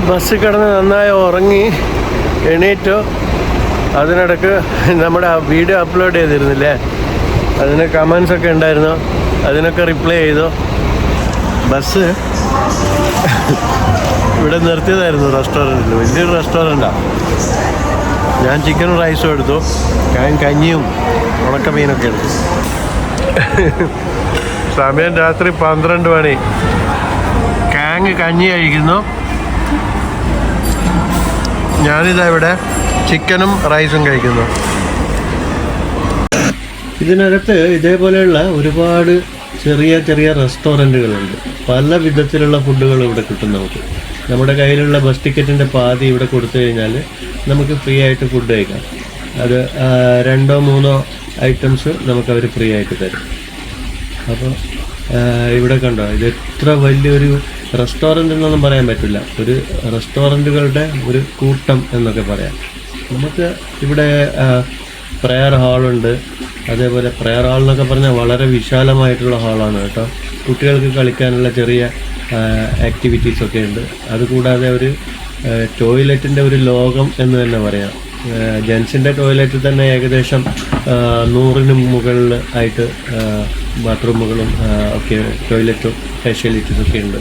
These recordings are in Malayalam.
ബസ് കിടന്ന് നന്നായി ഉറങ്ങി എണീറ്റു. അതിനിടക്ക് നമ്മുടെ വീഡിയോ അപ്ലോഡ് ചെയ്തിരുന്നില്ലേ, അതിന് കമൻസൊക്കെ ഉണ്ടായിരുന്നു, അതിനൊക്കെ റിപ്ലൈ ചെയ്തു. ബസ് ഇവിടെ നിർത്തിയതായിരുന്നു റെസ്റ്റോറൻറ്റിൽ, വലിയൊരു റെസ്റ്റോറൻറ്റാണ്. ഞാൻ ചിക്കനും റൈസും എടുത്തു, കഞ്ഞിയും ഉണക്കമീനൊക്കെ എടുത്തു. സമയം രാത്രി 12 മണി. കഞ്ഞി കഴിക്കുന്നു. ഞാനിതാ ഇവിടെ ചിക്കനും റൈസും കഴിക്കുന്നു. ഇതിനകത്ത് ഇതേപോലെയുള്ള ഒരുപാട് ചെറിയ ചെറിയ റെസ്റ്റോറൻറ്റുകളുണ്ട്. പല വിധത്തിലുള്ള ഫുഡുകൾ ഇവിടെ കിട്ടും. നമ്മുടെ കയ്യിലുള്ള ബസ് ടിക്കറ്റിൻ്റെ പാതി ഇവിടെ കൊടുത്തു കഴിഞ്ഞാൽ നമുക്ക് ഫ്രീ ആയിട്ട് ഫുഡ് കഴിക്കാം. അത് 2-3 ഐറ്റംസ് നമുക്കവർ ഫ്രീ ആയിട്ട് തരും. അപ്പോൾ ഇവിടെ കണ്ടോ, ഇത് എത്ര വലിയൊരു റെസ്റ്റോറൻ്റ് എന്നൊന്നും പറയാൻ പറ്റില്ല, ഒരു റെസ്റ്റോറൻറ്റുകളുടെ ഒരു കൂട്ടം എന്നൊക്കെ പറയാം. നമുക്ക് ഇവിടെ പ്രെയർ ഹാളുണ്ട്. അതേപോലെ പ്രെയർ ഹാൾ എന്നൊക്കെ പറഞ്ഞാൽ വളരെ വിശാലമായിട്ടുള്ള ഹാളാണ് കേട്ടോ. കുട്ടികൾക്ക് കളിക്കാനുള്ള ചെറിയ ആക്ടിവിറ്റീസൊക്കെ ഉണ്ട്. അതുകൂടാതെ ഒരു ടോയ്ലറ്റിൻ്റെ ഒരു ലോകം എന്ന് തന്നെ പറയാം. ജെൻസിൻ്റെ ടോയ്ലറ്റിൽ തന്നെ ഏകദേശം 100-ന് മുകളിൽ ആയിട്ട് ബാത്റൂമുകളും ഒക്കെ ടോയ്ലറ്റും ഫെസിലിറ്റീസൊക്കെ ഉണ്ട്.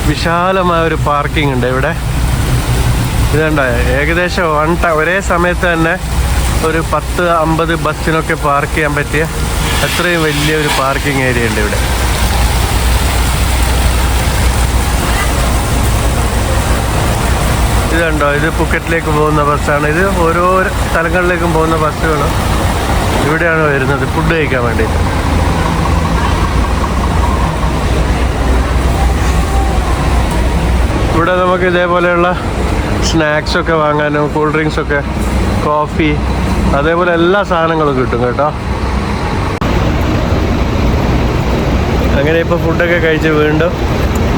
വിശാലമായ ഒരു പാർക്കിംഗ് ഉണ്ട് ഇവിടെ. ഇതുണ്ട്, ഏകദേശം ഒരേ സമയത്ത് തന്നെ ഒരു 10-50 ബസ്സിനൊക്കെ പാർക്ക് ചെയ്യാൻ പറ്റിയ അത്രയും വലിയൊരു പാർക്കിംഗ് ഏരിയ ഉണ്ട് ഇവിടെ. ഇതുണ്ടോ, ഇത് പുക്കറ്റിലേക്ക് പോകുന്ന ബസ്സാണ്. ഇത് ഓരോ സ്ഥലങ്ങളിലേക്കും പോകുന്ന ബസ്സുകൾ ഇവിടെയാണ് വരുന്നത് ഫുഡ് കഴിക്കാൻ വേണ്ടിയിട്ട്. ഇവിടെ നമുക്ക് ഇതേപോലെയുള്ള സ്നാക്സൊക്കെ വാങ്ങാനും കൂൾ ഡ്രിങ്ക്സൊക്കെ, കോഫി, അതേപോലെ എല്ലാ സാധനങ്ങളും കിട്ടും കേട്ടോ. അങ്ങനെ ഇപ്പോൾ ഫുഡൊക്കെ കഴിച്ച് വീണ്ടും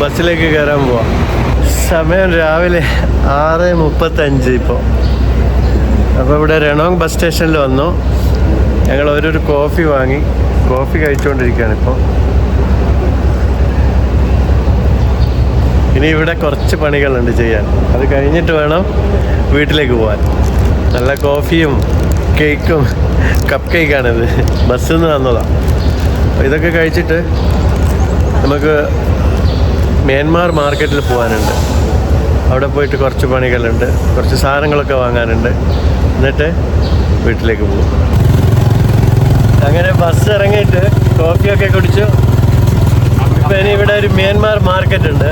ബസ്സിലേക്ക് കയറാൻ പോവാം. സമയം രാവിലെ 6:35 ഇപ്പോൾ. അപ്പോൾ ഇവിടെ രണോങ് ബസ് സ്റ്റേഷനിൽ വന്നു. ഞങ്ങൾ ഒരു കോഫി വാങ്ങി കോഫി കഴിച്ചുകൊണ്ടിരിക്കുകയാണ് ഇപ്പോൾ. ഇനി ഇവിടെ കുറച്ച് പണികളുണ്ട് ചെയ്യാൻ. അത് കഴിഞ്ഞിട്ട് വേണം വീട്ടിലേക്ക് പോകാൻ. നല്ല കോഫിയും കേക്കും, കപ്പ് കേക്കാണിത്, ബസ്സിൽ നിന്ന് തന്നതാണ്. ഇതൊക്കെ കഴിച്ചിട്ട് നമുക്ക് മ്യാൻമാർ മാർക്കറ്റിൽ പോകാനുണ്ട്. അവിടെ പോയിട്ട് കുറച്ച് പണികളുണ്ട്, കുറച്ച് സാധനങ്ങളൊക്കെ വാങ്ങാനുണ്ട്. എന്നിട്ട് വീട്ടിലേക്ക് പോകും. അങ്ങനെ ബസ് ഇറങ്ങിയിട്ട് കോഫിയൊക്കെ കുടിച്ചു. ഇപ്പം ഇനി ഇവിടെ ഒരു മ്യാൻമാർ മാർക്കറ്റ് ഉണ്ട്,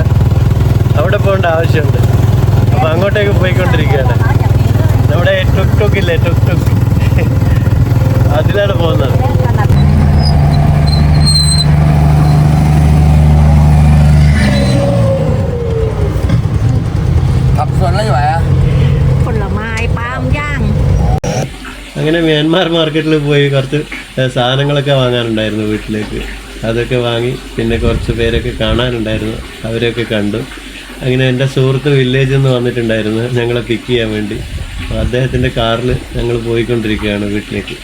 അവിടെ പോകേണ്ട ആവശ്യമുണ്ട്. അപ്പോൾ അങ്ങോട്ടേക്ക് പോയിക്കൊണ്ടിരിക്കുകയാണ്. നമ്മുടെ ടുക് ടുക് ഇല്ലേ, ടുക് ടുക്, അതിലാണ് പോകുന്നത്. അങ്ങനെ മ്യാൻമാർ മാർക്കറ്റിൽ പോയി കുറച്ച് സാധനങ്ങളൊക്കെ വാങ്ങാനുണ്ടായിരുന്നു വീട്ടിലേക്ക്. അതൊക്കെ വാങ്ങി. പിന്നെ കുറച്ച് പേരൊക്കെ കാണാനുണ്ടായിരുന്നു, അവരെയൊക്കെ കണ്ടു. അങ്ങനെ എൻ്റെ സുഹൃത്ത് വില്ലേജിൽ നിന്ന് വന്നിട്ടുണ്ടായിരുന്നു ഞങ്ങളെ പിക്ക് ചെയ്യാൻ വേണ്ടി. അദ്ദേഹത്തിൻ്റെ കാറിൽ ഞങ്ങൾ പോയിക്കൊണ്ടിരിക്കുകയാണ് വീട്ടിലേക്ക്.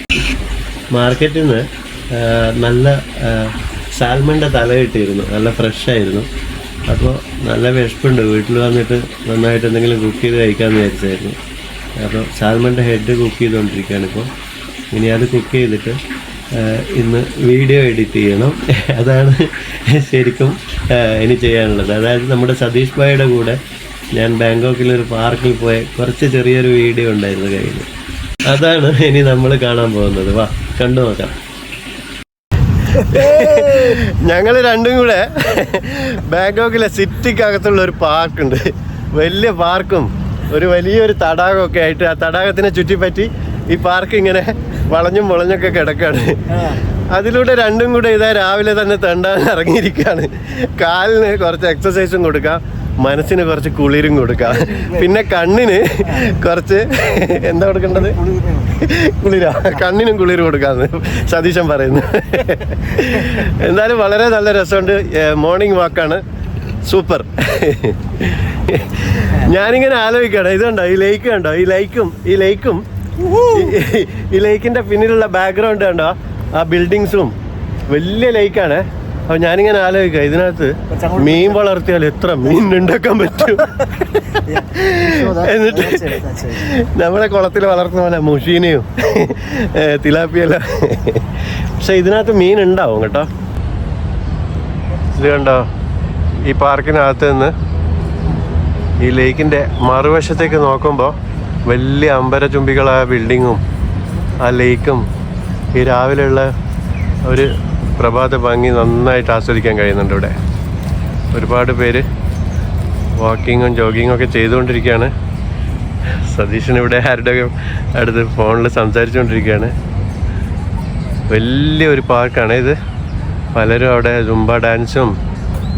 മാർക്കറ്റിൽ നിന്ന് നല്ല സാൽമണിൻ്റെ തല കിട്ടിയിരുന്നു, നല്ല ഫ്രഷായിരുന്നു. അപ്പോൾ നല്ല വിശപ്പുണ്ട്. വീട്ടിൽ വന്നിട്ട് നന്നായിട്ട് എന്തെങ്കിലും കുക്ക് ചെയ്ത് കഴിക്കാമെന്ന് വിചാരിച്ചായിരുന്നു. അപ്പോൾ സാൽമണിൻ്റെ ഹെഡ് കുക്ക് ചെയ്തുകൊണ്ടിരിക്കുകയാണ് ഇപ്പോൾ. ഇനി അത് കുക്ക് ചെയ്തിട്ട് ഇന്ന് വീഡിയോ എഡിറ്റ് ചെയ്യണം. അതാണ് ശരിക്കും ഇനി ചെയ്യാനുള്ളത്. അതായത് നമ്മുടെ സതീഷ് ഭായിയുടെ കൂടെ ഞാൻ ബാങ്കോക്കിലൊരു പാർക്കിൽ പോയ കുറച്ച് ചെറിയൊരു വീഡിയോ ഉണ്ടായിരുന്നു കയ്യിൽ. അതാണ് ഇനി നമ്മൾ കാണാൻ പോകുന്നത്. വാ കണ്ടു നോക്കാം. ഞങ്ങൾ രണ്ടും കൂടെ ബാങ്കോക്കിലെ സിറ്റിക്കകത്തുള്ള ഒരു പാർക്കുണ്ട്, വലിയ പാർക്കും ഒരു വലിയൊരു തടാകമൊക്കെ ആയിട്ട്. ആ തടാകത്തിനെ ചുറ്റിപ്പറ്റി ഈ പാർക്ക് ഇങ്ങനെ വളഞ്ഞും മുളഞ്ഞൊക്കെ കിടക്കാണ്. അതിലൂടെ രണ്ടും കൂടെ ഇതാ രാവിലെ തന്നെ തെണ്ടാൻ ഇറങ്ങിയിരിക്കുകയാണ്. കാലിന് കുറച്ച് എക്സസൈസും കൊടുക്കാം, മനസ്സിന് കുറച്ച് കുളിരും കൊടുക്കാം, പിന്നെ കണ്ണിന് കുറച്ച് എന്താ കൊടുക്കേണ്ടത്, കുളിരാ, കണ്ണിനും കുളിർ കൊടുക്കാന്ന് സതീശൻ പറയുന്നു. എന്തായാലും വളരെ നല്ല രസമുണ്ട്. മോർണിംഗ് വാക്കാണ്, സൂപ്പർ. ഞാനിങ്ങനെ ആലോചിക്കണം, ഇതുണ്ടോ ഈ ലേക്ക് കണ്ടോ, ഈ ലേക്കിന്റെ പിന്നിലുള്ള ബാക്ക്ഗ്രൗണ്ട് കണ്ടോ, ആ ബിൽഡിങ്സും വലിയ ലേക്കാണ്. അപ്പോൾ ഞാനിങ്ങനെ ആലോചിക്കുക, ഇതിനകത്ത് മീൻ വളർത്തിയാൽ എത്ര മീൻ ഉണ്ടാക്കാൻ പറ്റും. എന്നിട്ട് നമ്മളെ കുളത്തിൽ വളർത്തുന്ന പോലെ മുഷീനെയും തിലാപ്പിയല്ല. പക്ഷെ ഇതിനകത്ത് മീൻ ഉണ്ടാവും കേട്ടോ. ഇത് കണ്ടോ, ഈ പാർക്കിനകത്ത് നിന്ന് ഈ ലേക്കിൻ്റെ മറുവശത്തേക്ക് നോക്കുമ്പോൾ വലിയ അമ്പരചുംബികളായ ബിൽഡിങ്ങും ആ ലേക്കും ഈ രാവിലെയുള്ള ഒരു പ്രഭാത ഭംഗി നന്നായിട്ട് ആസ്വദിക്കാൻ കഴിയുന്നുണ്ട്. ഇവിടെ ഒരുപാട് പേര് വാക്കിങ്ങും ജോഗിങ്ങും ഒക്കെ ചെയ്തുകൊണ്ടിരിക്കുകയാണ്. സതീശൻ ഇവിടെ ആരുടെ അടുത്ത് ഫോണിൽ സംസാരിച്ചുകൊണ്ടിരിക്കുകയാണ്. വലിയൊരു പാർക്കാണ് ഇത്. പലരും അവിടെ ജുംബ ഡാൻസും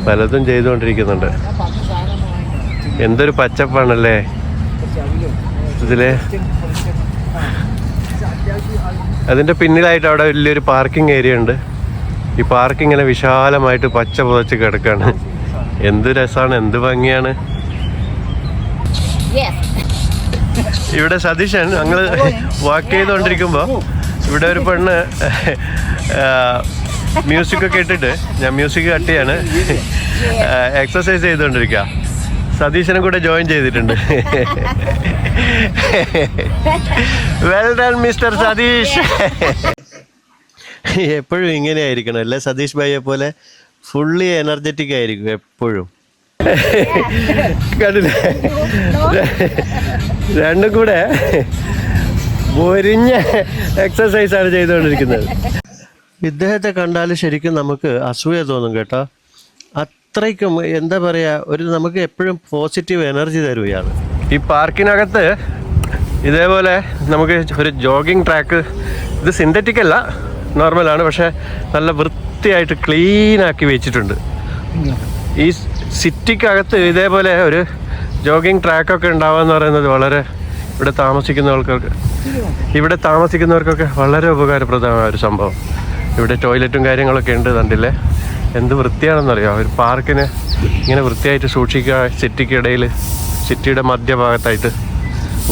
പലതും ചെയ്തുകൊണ്ടിരിക്കുന്നുണ്ട്. എന്തൊരു പച്ചപ്പാണല്ലേ ഇതിലെ. അതിൻ്റെ പിന്നിലായിട്ട് അവിടെ വലിയൊരു പാർക്കിംഗ് ഏരിയ ഉണ്ട്. ഈ പാർക്ക് ഇങ്ങനെ വിശാലമായിട്ട് പച്ച പുതച്ച് കിടക്കാണ്. എന്ത് രസമാണ്, എന്ത് ഭംഗിയാണ്. ഇവിടെ സതീശൻ ഞങ്ങൾ വാക്ക് ചെയ്തുകൊണ്ടിരിക്കുമ്പോൾ ഇവിടെ ഒരു പെണ്ണ് മ്യൂസിക്കൊക്കെ ഇട്ടിട്ട്, ഞാൻ മ്യൂസിക് കട്ട് ചെയ്യാണ്, എക്സസൈസ് ചെയ്തുകൊണ്ടിരിക്കുക. സതീശനും കൂടെ ജോയിൻ ചെയ്തിട്ടുണ്ട്. Well done mister Satish. എപ്പോഴും ഇങ്ങനെ ആയിരിക്കണം അല്ലേ സതീഷ് ഭായിയെ പോലെ? ഫുള്ളി എനർജറ്റിക് ആയിരിക്കും എപ്പോഴും. കണ്ടില്ലേ, രണ്ടും കൂടെ പൊരിഞ്ഞ എക്സസൈസാണ് ചെയ്തുകൊണ്ടിരിക്കുന്നത്. ഇദ്ദേഹത്തെ കണ്ടാൽ ശരിക്കും നമുക്ക് അസൂയ തോന്നും കേട്ടോ. അത്രയ്ക്കും എന്താ പറയുക, നമുക്ക് എപ്പോഴും പോസിറ്റീവ് എനർജി തരുകയാണ്. ഈ പാർക്കിനകത്ത് ഇതേപോലെ നമുക്ക് ഒരു ജോഗിങ് ട്രാക്ക്, ഇത് സിന്തറ്റിക് അല്ല, നോർമലാണ്, പക്ഷേ നല്ല വൃത്തിയായിട്ട് ക്ലീനാക്കി വെച്ചിട്ടുണ്ട്. ഈ സിറ്റിക്കകത്ത് ഇതേപോലെ ഒരു ജോഗിങ് ട്രാക്കൊക്കെ ഉണ്ടാവുക എന്ന് പറയുന്നത് വളരെ ഇവിടെ താമസിക്കുന്നവർക്കൊക്കെ വളരെ ഉപകാരപ്രദമായ ഒരു സംഭവം. ഇവിടെ ടോയ്ലറ്റും കാര്യങ്ങളൊക്കെ ഉണ്ട്. കണ്ടില്ലേ എന്ത് വൃത്തിയാണെന്നറിയാം. ഒരു പാർക്കിനെ ഇങ്ങനെ വൃത്തിയായിട്ട് സൂക്ഷിക്കുക സിറ്റിക്കിടയിൽ, സിറ്റിയുടെ മധ്യഭാഗത്തായിട്ട്.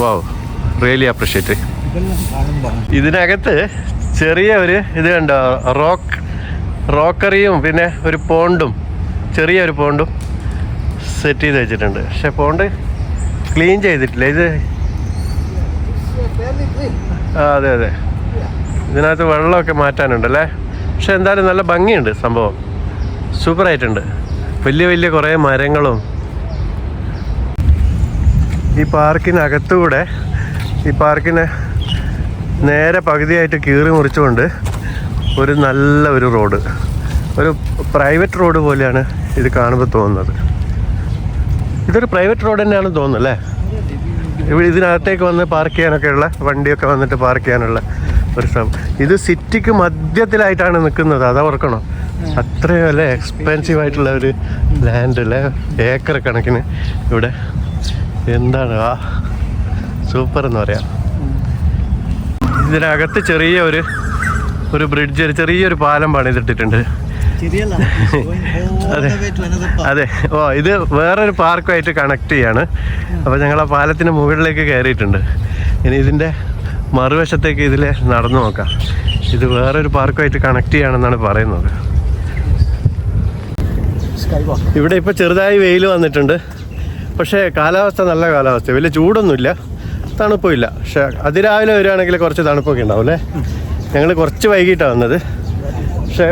വാവ്, റിയലി അപ്രിഷ്യേറ്റ്. ഇതിനകത്ത് ചെറിയ ഒരു ഇത് കണ്ടോ, റോക്കറിയും പിന്നെ ഒരു പോണ്ടും, ചെറിയൊരു പോണ്ടും സെറ്റ് ചെയ്ത് വെച്ചിട്ടുണ്ട്. പക്ഷെ പോണ്ട് ക്ലീൻ ചെയ്തിട്ടില്ല ഇത്. അതെ അതെ, ഇതിനകത്ത് വെള്ളമൊക്കെ മാറ്റാനുണ്ടല്ലേ. പക്ഷെ എന്തായാലും നല്ല ഭംഗിയുണ്ട് സംഭവം, സൂപ്പറായിട്ടുണ്ട്. വലിയ വലിയ കുറേ മരങ്ങളും ഈ പാർക്കിനകത്തുകൂടെ, ഈ പാർക്കിനെ നേരെ പകുതിയായിട്ട് കീറി മുറിച്ചുകൊണ്ട് ഒരു നല്ല ഒരു റോഡ്, ഒരു പ്രൈവറ്റ് റോഡ് പോലെയാണ് ഇത് കാണുമ്പോൾ തോന്നുന്നത്. ഇതൊരു പ്രൈവറ്റ് റോഡ് തന്നെയാണെന്ന് തോന്നുന്നു അല്ലേ. ഇതിനകത്തേക്ക് വന്ന് പാർക്ക് ചെയ്യാനൊക്കെ ഉള്ള വണ്ടിയൊക്കെ വന്നിട്ട് പാർക്ക് ചെയ്യാനുള്ള ഒരു സ്ഥലം. ഇത് സിറ്റിക്ക് മധ്യത്തിലായിട്ടാണ് നിൽക്കുന്നത്, അത് ഓർക്കണം. അത്രയും അല്ലേ എക്സ്പെൻസീവ് ആയിട്ടുള്ള ഒരു ലാൻഡ് അല്ലേ, ഏക്കർ കണക്കിന് ഇവിടെ. എന്താണ് ആ സൂപ്പർ എന്ന് പറയാം. ഇതിനകത്ത് ചെറിയ ഒരു ബ്രിഡ്ജ്, ചെറിയൊരു പാലം പണിതിട്ടിട്ടുണ്ട്. അതെ അതെ, ഓ ഇത് വേറൊരു പാർക്കുമായിട്ട് കണക്ട് ചെയ്യാണ്. അപ്പോൾ ഞങ്ങൾ ആ പാലത്തിന് മുകളിലേക്ക് കയറിയിട്ടുണ്ട്. ഇനി ഇതിൻ്റെ മറുവശത്തേക്ക് ഇതിൽ നടന്നു നോക്കാം. ഇത് വേറൊരു പാർക്കുമായിട്ട് കണക്ട് ചെയ്യുകയാണെന്നാണ് പറയുന്നത്. ഇവിടെ ഇപ്പോൾ ചെറുതായി വെയിൽ വന്നിട്ടുണ്ട്. പക്ഷേ കാലാവസ്ഥ നല്ല കാലാവസ്ഥ, വലിയ ചൂടൊന്നുമില്ല, തണുപ്പുമില്ല. പക്ഷെ അതിരാവിലെ വരികയാണെങ്കിൽ കുറച്ച് തണുപ്പൊക്കെ ഉണ്ടാവും അല്ലേ. ഞങ്ങൾ കുറച്ച് വൈകിട്ടാണ് വന്നത്. പക്ഷേ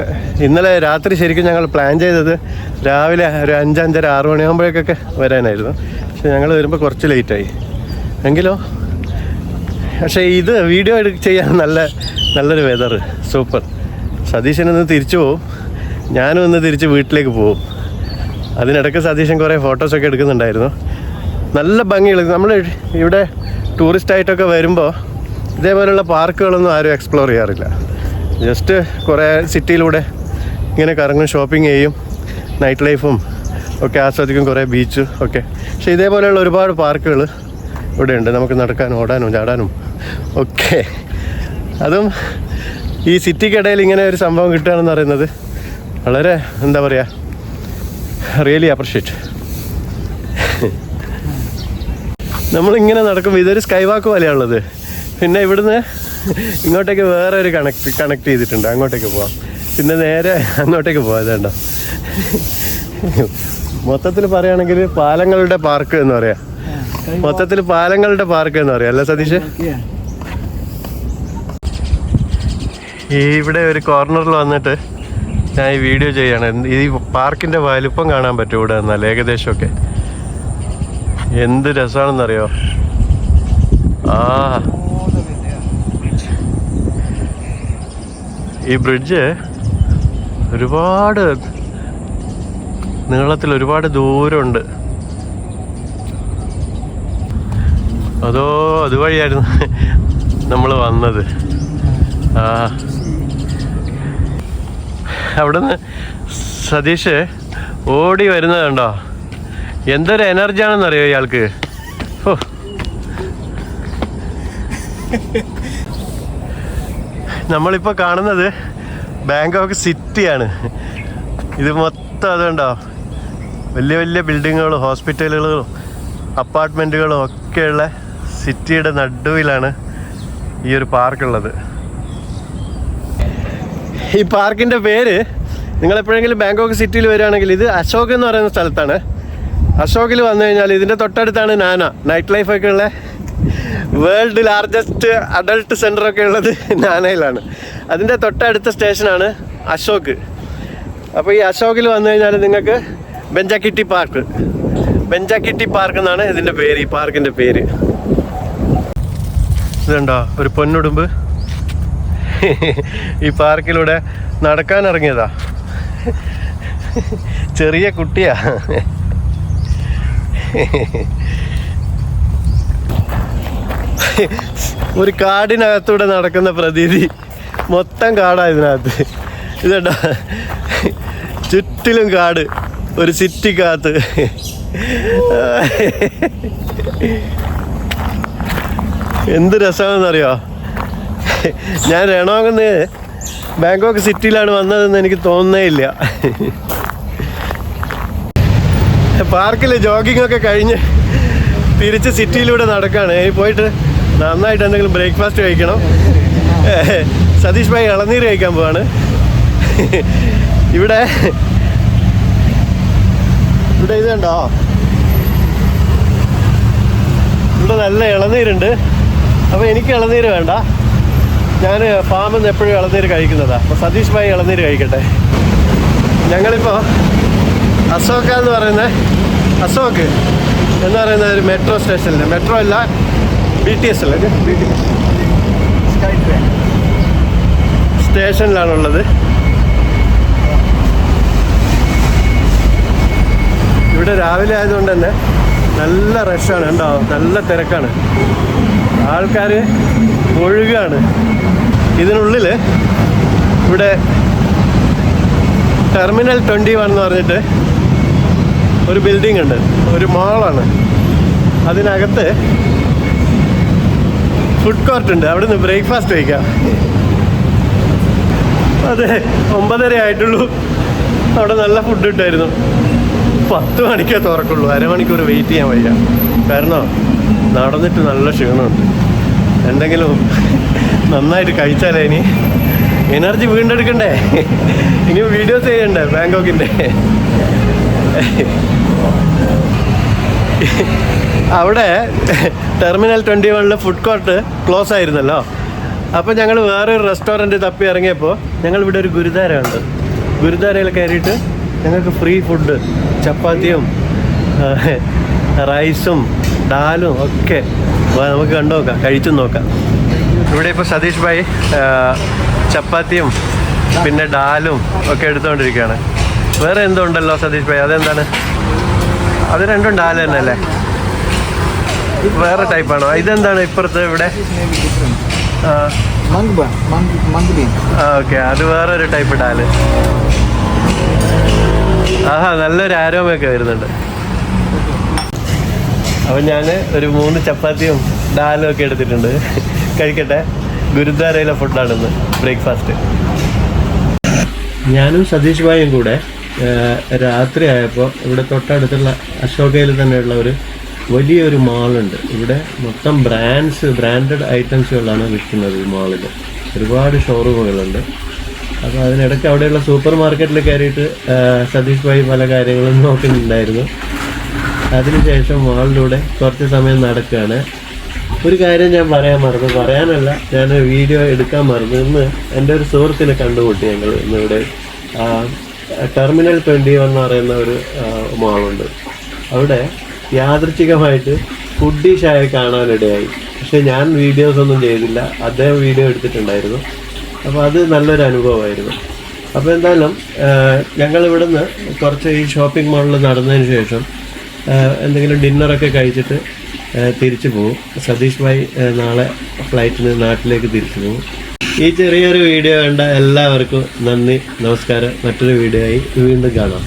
ഇന്നലെ രാത്രി ശരിക്കും ഞങ്ങൾ പ്ലാൻ ചെയ്തത് രാവിലെ ഒരു 5-5:30 6 മണിയാകുമ്പോഴേക്കൊക്കെ വരാനായിരുന്നു. പക്ഷെ ഞങ്ങൾ വരുമ്പോൾ കുറച്ച് ലേറ്റായി എങ്കിലോ. പക്ഷേ ഇത് വീഡിയോ ചെയ്യാൻ നല്ലൊരു വെതർ, സൂപ്പർ. സതീശനൊന്ന് തിരിച്ചു പോവും, ഞാനും ഒന്ന് തിരിച്ച് വീട്ടിലേക്ക് പോവും. അതിനിടയ്ക്ക് സതീശൻ കുറേ ഫോട്ടോസൊക്കെ എടുക്കുന്നുണ്ടായിരുന്നു. നല്ല ഭംഗികൾ. നമ്മൾ ഇവിടെ ടൂറിസ്റ്റായിട്ടൊക്കെ വരുമ്പോൾ ഇതേപോലെയുള്ള പാർക്കുകളൊന്നും ആരും എക്സ്പ്ലോർ ചെയ്യാറില്ല. ജസ്റ്റ് കുറേ സിറ്റിയിലൂടെ ഇങ്ങനെ കറങ്ങും, ഷോപ്പിംഗ് ചെയ്യും, നൈറ്റ് ലൈഫും ഒക്കെ ആസ്വദിക്കും, കുറേ ബീച്ച് ഒക്കെ. പക്ഷേ ഇതേപോലെയുള്ള ഒരുപാട് പാർക്കുകൾ ഇവിടെ ഉണ്ട്, നമുക്ക് നടക്കാനും ഓടാനും ചാടാനും ഒക്കെ. അതും ഈ സിറ്റിക്കിടയിൽ ഇങ്ങനെ ഒരു സംഭവം കിട്ടുകയാണെന്ന് പറയുന്നത് വളരെ എന്താ പറയുക, റിയലി അപ്രിഷ്യേറ്റ്. നമ്മളിങ്ങനെ നടക്കുമ്പോൾ ഇതൊരു സ്കൈ വാക്ക് പോലെയാണുള്ളത്. പിന്നെ ഇവിടുന്ന് ഇങ്ങോട്ടേക്ക് വേറെ ഒരു കണക്ട് ചെയ്തിട്ടുണ്ട്, അങ്ങോട്ടേക്ക് പോവാം. പിന്നെ നേരെ അങ്ങോട്ടേക്ക് പോയതുണ്ടോ. മൊത്തത്തിൽ പറയുകയാണെങ്കിൽ പാലങ്ങളുടെ പാർക്ക് എന്ന് പറയാം. മൊത്തത്തിൽ പാലങ്ങളുടെ പാർക്ക് എന്ന് പറയാം അല്ലേ സതീഷ്? ഇവിടെ ഒരു കോർണറിൽ വന്നിട്ട് ഞാൻ ഈ വീഡിയോ ചെയ്യാണ്. ഈ പാർക്കിൻ്റെ വലുപ്പം കാണാൻ പറ്റും ഇവിടെ നിന്നാൽ ഏകദേശമൊക്കെ. എന്ത് രസമാണെന്നറിയോ. ഈ ബ്രിഡ്ജ് ഒരുപാട് നീളത്തിൽ ഒരുപാട് ദൂരമുണ്ട്. അതുവഴിയായിരുന്നു നമ്മൾ വന്നത്. അവിടുന്ന് സതീഷ് ഓടി വരുന്നത് കണ്ടോ. എന്തൊരു എനർജി ആണെന്നറിയോ ഇയാൾക്ക്. നമ്മളിപ്പോൾ കാണുന്നത് ബാങ്കോക്ക് സിറ്റിയാണ്. ഇത് മൊത്തം അതുകൊണ്ടോ വലിയ വലിയ ബിൽഡിങ്ങുകളും ഹോസ്പിറ്റലുകളും അപ്പാർട്ട്മെൻറ്റുകളും ഒക്കെയുള്ള സിറ്റിയുടെ നടുവിലാണ് ഈ ഒരു പാർക്കുള്ളത്. ഈ പാർക്കിൻ്റെ പേര് നിങ്ങളെപ്പോഴെങ്കിലും ബാങ്കോക്ക് സിറ്റിയിൽ വരികയാണെങ്കിൽ, ഇത് അശോക് എന്ന് പറയുന്ന സ്ഥലത്താണ്. അശോകിൽ വന്നു കഴിഞ്ഞാൽ ഇതിൻ്റെ തൊട്ടടുത്താണ് നാന, നൈറ്റ് ലൈഫൊക്കെ ഉള്ള വേൾഡ് ലാർജസ്റ്റ് അഡൾട്ട് സെൻ്ററൊക്കെ ഉള്ളത് നാനയിലാണ്. അതിൻ്റെ തൊട്ടടുത്ത സ്റ്റേഷനാണ് അശോക്. അപ്പോൾ ഈ അശോകിൽ വന്നു കഴിഞ്ഞാൽ നിങ്ങൾക്ക് ബെഞ്ചാക്കിട്ടി പാർക്ക് എന്നാണ് ഇതിൻ്റെ പേര്, ഈ പാർക്കിൻ്റെ പേര്. ഇതുണ്ടോ ഒരു പൊന്നുടുമ്പ് ഈ പാർക്കിലൂടെ നടക്കാൻ ഇറങ്ങിയതാ. ചെറിയ കുട്ടിയാ. ഒരു കാടിനകത്തൂടെ നടക്കുന്ന പ്രതീതി. മൊത്തം കാടാ ഇതിനകത്ത്. ഇതുണ്ടോ ചുറ്റിലും കാട്, ഒരു സിറ്റിക്കകത്ത്. എന്ത് രസമാണെന്നറിയോ. ഞാൻ രണോങ്ങന്ന് ബാങ്കോക്ക് സിറ്റിയിലാണ് വന്നതെന്ന് എനിക്ക് തോന്നുന്നേ ഇല്ല. പാർക്കിൽ ജോഗിങ് ഒക്കെ കഴിഞ്ഞ് തിരിച്ച് സിറ്റിയിലൂടെ നടക്കുകയാണ്. പോയിട്ട് നന്നായിട്ട് എന്തെങ്കിലും ബ്രേക്ക്ഫാസ്റ്റ് കഴിക്കണം. സതീഷ് ഭായി ഇളനീര് കഴിക്കാൻ പോവാണ്. ഇവിടെ ഇത് കണ്ടോ, ഇവിടെ നല്ല ഇളനീരുണ്ട്. അപ്പോൾ എനിക്ക് ഇളനീര് വേണ്ട, ഞാൻ ഫാമിൽ നിന്ന് എപ്പോഴും ഇളനീര് കഴിക്കുന്നതാണ്. അപ്പോൾ സതീഷ് ഭായി ഇളനീര് കഴിക്കട്ടെ. ഞങ്ങളിപ്പോൾ അശോക എന്ന് പറയുന്ന ഒരു മെട്രോ സ്റ്റേഷനിൽ, മെട്രോ അല്ല BTS അല്ലേ, സ്റ്റേഷനിലാണുള്ളത്. ഇവിടെ രാവിലെ ആയതുകൊണ്ട് തന്നെ നല്ല റഷാണ്, ഉണ്ടാവും, നല്ല തിരക്കാണ്, ആൾക്കാർ ഒഴുകാണ്. ഇതിനുള്ളിൽ ഇവിടെ ടെർമിനൽ 21 എന്ന് പറഞ്ഞിട്ട് ഒരു ബിൽഡിംഗ് ഉണ്ട്, ഒരു മാളാണ്. അതിനകത്ത് ഫുഡ് കോർട്ട് ഉണ്ട്, അവിടെ നിന്ന് ബ്രേക്ക്ഫാസ്റ്റ് കഴിക്കാം. അതെ, 9:30 ആയിട്ടുള്ളൂ. അവിടെ നല്ല ഫുഡ് കിട്ടായിരുന്നു. 10 മണിക്കേ തുറക്കുള്ളൂ. അരമണിക്കൂർ വെയിറ്റ് ചെയ്യാൻ വയ്യ. കാരണം നടന്നിട്ട് നല്ല ക്ഷീണമുണ്ട്. എന്തെങ്കിലും നന്നായിട്ട് കഴിച്ചാലേ ഇനി എനർജി വീണ്ടെടുക്കണ്ടേ, ഇനി വീഡിയോസ് ചെയ്യണ്ടേ ബാങ്കോക്കിൻ്റെ. അവിടെ ടെർമിനൽ 21 ഫുഡ് കോർട്ട് ക്ലോസ് ആയിരുന്നല്ലോ. അപ്പോൾ ഞങ്ങൾ വേറൊരു റെസ്റ്റോറൻറ്റ് തപ്പി ഇറങ്ങിയപ്പോൾ ഞങ്ങളിവിടെ ഒരു ഗുരുദ്വാര ഉണ്ട്. ഗുരുദ്വാരയിൽ കയറിയിട്ട് ഞങ്ങൾക്ക് ഫ്രീ ഫുഡ്, ചപ്പാത്തിയും റൈസും ദാലും ഒക്കെ നമുക്ക് കണ്ടു നോക്കാം, കഴിച്ചും നോക്കാം. ഇവിടെ ഇപ്പോൾ സതീഷ് ഭായി ചപ്പാത്തിയും പിന്നെ ഡാലും ഒക്കെ എടുത്തുകൊണ്ടിരിക്കുകയാണ്. വേറെ എന്തോ ഉണ്ടല്ലോ സതീഷ് ഭായി, അതെന്താണ്? അത് രണ്ടും ഡാൽ തന്നെ അല്ലേ? വേറെ ടൈപ്പാണോ? ഇതെന്താണ് ഇപ്പുറത്ത് ഇവിടെ? ഓക്കെ, അത് വേറൊരു ടൈപ്പ് ഡാല്. ആഹാ, നല്ലൊരു ആരോമയൊക്കെ വരുന്നുണ്ട്. അപ്പം ഞാൻ ഒരു 3 ചപ്പാത്തിയും ഡാലും ഒക്കെ എടുത്തിട്ടുണ്ട്. കഴിക്കട്ടെ. ഗുരുദ്വാരയിലെ ഫുഡാണെന്ന് ബ്രേക്ക്ഫാസ്റ്റ്. ഞാനും സതീഷ് ഭായും കൂടെ രാത്രി ആയപ്പോൾ ഇവിടെ തൊട്ടടുത്തുള്ള അശോകയിൽ തന്നെയുള്ള ഒരു വലിയൊരു മാളുണ്ട്. ഇവിടെ മൊത്തം ബ്രാൻഡഡ് ഐറ്റംസുകളാണ് വിൽക്കുന്നത്. ഈ മാളിൽ ഒരുപാട് ഷോറൂമുകളുണ്ട്. അപ്പോൾ അതിനിടയ്ക്ക് അവിടെയുള്ള സൂപ്പർ മാർക്കറ്റിൽ കയറിയിട്ട് സതീഷ് ഭായി പല കാര്യങ്ങളും നോക്കുന്നുണ്ടായിരുന്നു. അതിനുശേഷം മാളിലൂടെ കുറച്ച് സമയം നടക്കുകയാണ്. ഒരു കാര്യം ഞാൻ പറയാനല്ല, ഞാൻ വീഡിയോ എടുക്കാൻ മറന്നു. ഇന്ന് എൻ്റെ ഒരു സുഹൃത്തിനെ കണ്ടുമുട്ടി. ഞങ്ങൾ ഇന്നിവിടെ ടെർമിനൽ 21 എന്ന് പറയുന്ന ഒരു മാളുണ്ട്. അവിടെ യാദൃച്ഛികമായിട്ട് ഫുഡി ഷായ കാണാനിടയായി. പക്ഷെ ഞാൻ വീഡിയോസ് ഒന്നും ചെയ്തില്ല, അദ്ദേഹം വീഡിയോ എടുത്തിട്ടുണ്ടായിരുന്നു. അപ്പോൾ അത് നല്ലൊരു അനുഭവമായിരുന്നു. അപ്പോൾ എന്തായാലും ഞങ്ങൾ ഇവിടുന്ന് കുറച്ച് ഈ ഷോപ്പിംഗ് മാളിൽ നടന്നതിന് ശേഷം എന്തെങ്കിലും ഡിന്നറൊക്കെ കഴിച്ചിട്ട് തിരിച്ചു പോകും. സതീഷ് ഭായ് നാളെ ഫ്ലൈറ്റിന് നാട്ടിലേക്ക് തിരിച്ചു പോകും. ഈ ചെറിയൊരു വീഡിയോ കണ്ട എല്ലാവർക്കും നന്ദി, നമസ്കാരം. മറ്റൊരു വീഡിയോ ആയി വീണ്ടും കാണാം.